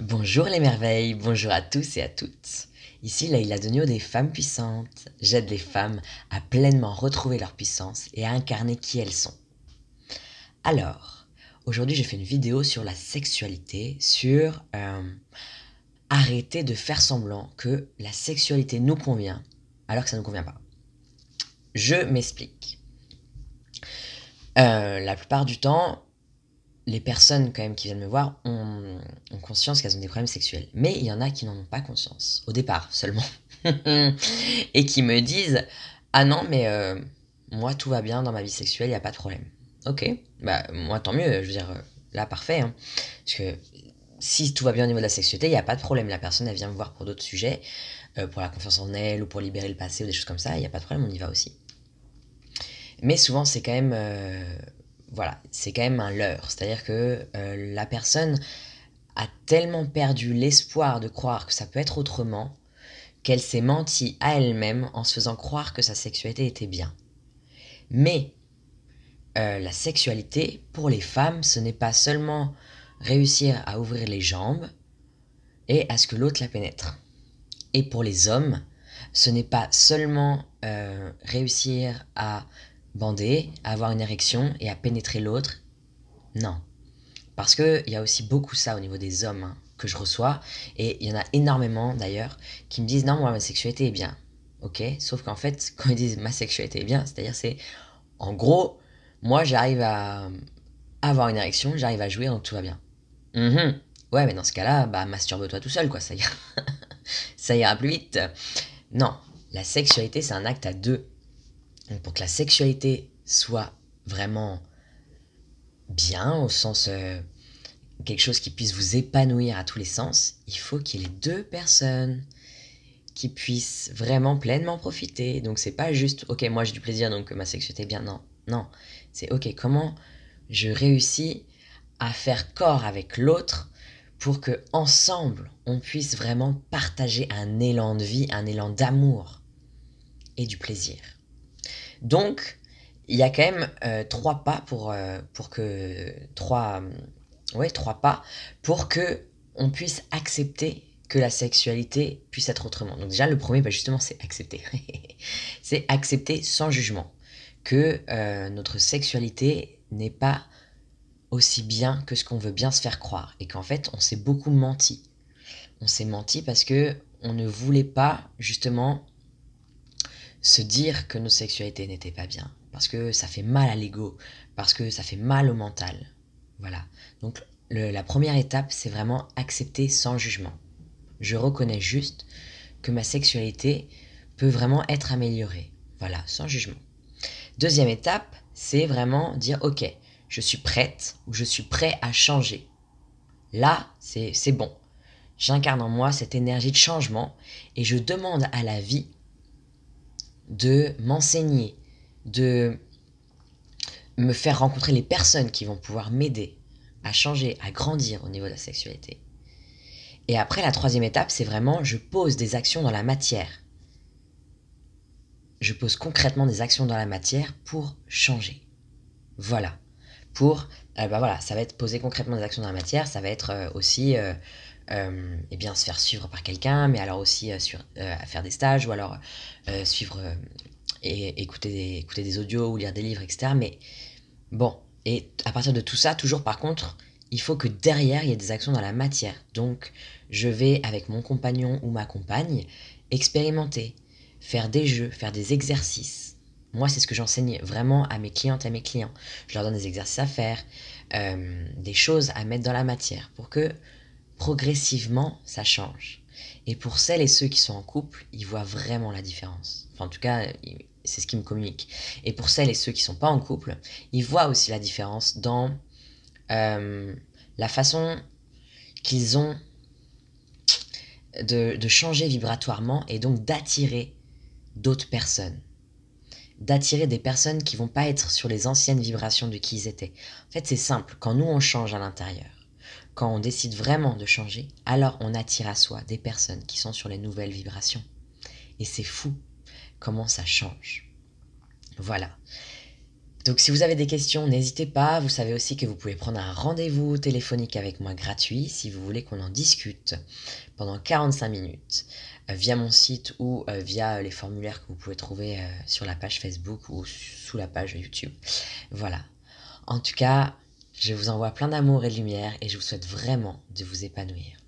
Bonjour les merveilles, bonjour à tous et à toutes. Ici Leïla Denio des Femmes Puissantes. J'aide les femmes à pleinement retrouver leur puissance et à incarner qui elles sont. Alors, aujourd'hui j'ai fait une vidéo sur la sexualité, sur arrêter de faire semblant que la sexualité nous convient alors que ça ne nous convient pas. Je m'explique. La plupart du temps, les personnes quand même qui viennent me voir ont conscience qu'elles ont des problèmes sexuels. Mais il y en a qui n'en ont pas conscience, au départ seulement. Et qui me disent « Ah non, mais moi tout va bien dans ma vie sexuelle, il n'y a pas de problème. » Ok, bah moi tant mieux, je veux dire, là parfait. Hein. Parce que si tout va bien au niveau de la sexualité, il n'y a pas de problème. La personne, elle vient me voir pour d'autres sujets, pour la confiance en elle, ou pour libérer le passé, ou des choses comme ça, il n'y a pas de problème, on y va aussi. Mais souvent, c'est quand même... voilà, c'est quand même un leurre. C'est-à-dire que la personne a tellement perdu l'espoir de croire que ça peut être autrement qu'elle s'est menti à elle-même en se faisant croire que sa sexualité était bien. Mais la sexualité, pour les femmes, ce n'est pas seulement réussir à ouvrir les jambes et à ce que l'autre la pénètre. Et pour les hommes, ce n'est pas seulement réussir à bander, à avoir une érection et à pénétrer l'autre. Non. Parce qu'il y a aussi beaucoup ça au niveau des hommes hein, que je reçois. Et il y en a énormément d'ailleurs qui me disent non, moi ma sexualité est bien. Ok, sauf qu'en fait, quand ils disent ma sexualité est bien, c'est-à-dire c'est en gros, moi j'arrive à avoir une érection, j'arrive à jouir donc tout va bien. Ouais, mais dans ce cas-là, bah masturbe-toi tout seul quoi, ça ira, ça ira plus vite. Non, la sexualité c'est un acte à deux. Donc pour que la sexualité soit vraiment bien, au sens quelque chose qui puisse vous épanouir à tous les sens, il faut qu'il y ait les deux personnes qui puissent vraiment pleinement profiter. Donc c'est pas juste, ok, moi j'ai du plaisir donc ma sexualité est bien. Non, non. C'est ok, comment je réussis à faire corps avec l'autre pour que ensemble on puisse vraiment partager un élan de vie, un élan d'amour et du plaisir. Donc, il y a quand même trois pas pour que trois pas pour que on puisse accepter que la sexualité puisse être autrement. Donc déjà le premier, bah justement, c'est accepter. C'est accepter sans jugement que notre sexualité n'est pas aussi bien que ce qu'on veut bien se faire croire et qu'en fait on s'est beaucoup menti. On s'est menti parce que on ne voulait pas justement se dire que nos sexualités n'étaient pas bien, parce que ça fait mal à l'ego, parce que ça fait mal au mental. Voilà. Donc la première étape, c'est vraiment accepter sans jugement. Je reconnais juste que ma sexualité peut vraiment être améliorée. Voilà, sans jugement. Deuxième étape, c'est vraiment dire ok, je suis prête ou je suis prêt à changer. Là, c'est bon. J'incarne en moi cette énergie de changement et je demande à la vie de m'enseigner, de me faire rencontrer les personnes qui vont pouvoir m'aider à changer, à grandir au niveau de la sexualité. Et après, la troisième étape, c'est vraiment, je pose des actions dans la matière. Je pose concrètement des actions dans la matière pour changer. Voilà. Voilà, ça va être poser concrètement des actions dans la matière, ça va être aussi eh bien, se faire suivre par quelqu'un, mais alors aussi faire des stages, ou alors suivre et écouter des audios ou lire des livres, etc. Mais bon, et à partir de tout ça, toujours par contre, il faut que derrière, il y ait des actions dans la matière. Donc, je vais, avec mon compagnon ou ma compagne, expérimenter, faire des jeux, faire des exercices. Moi, c'est ce que j'enseigne vraiment à mes clientes et à mes clients. Je leur donne des exercices à faire, des choses à mettre dans la matière pour que progressivement, ça change. Et pour celles et ceux qui sont en couple, ils voient vraiment la différence. Enfin, en tout cas, c'est ce qu'ils me communiquent. Et pour celles et ceux qui ne sont pas en couple, ils voient aussi la différence dans la façon qu'ils ont de changer vibratoirement et donc d'attirer d'autres personnes. D'attirer des personnes qui vont pas être sur les anciennes vibrations de qui ils étaient. En fait, c'est simple. Quand nous, on change à l'intérieur, quand on décide vraiment de changer, alors on attire à soi des personnes qui sont sur les nouvelles vibrations. Et c'est fou comment ça change. Voilà. Donc si vous avez des questions, n'hésitez pas. Vous savez aussi que vous pouvez prendre un rendez-vous téléphonique avec moi gratuit si vous voulez qu'on en discute pendant 45 minutes via mon site ou via les formulaires que vous pouvez trouver sur la page Facebook ou sous la page YouTube. Voilà. En tout cas, je vous envoie plein d'amour et de lumière et je vous souhaite vraiment de vous épanouir.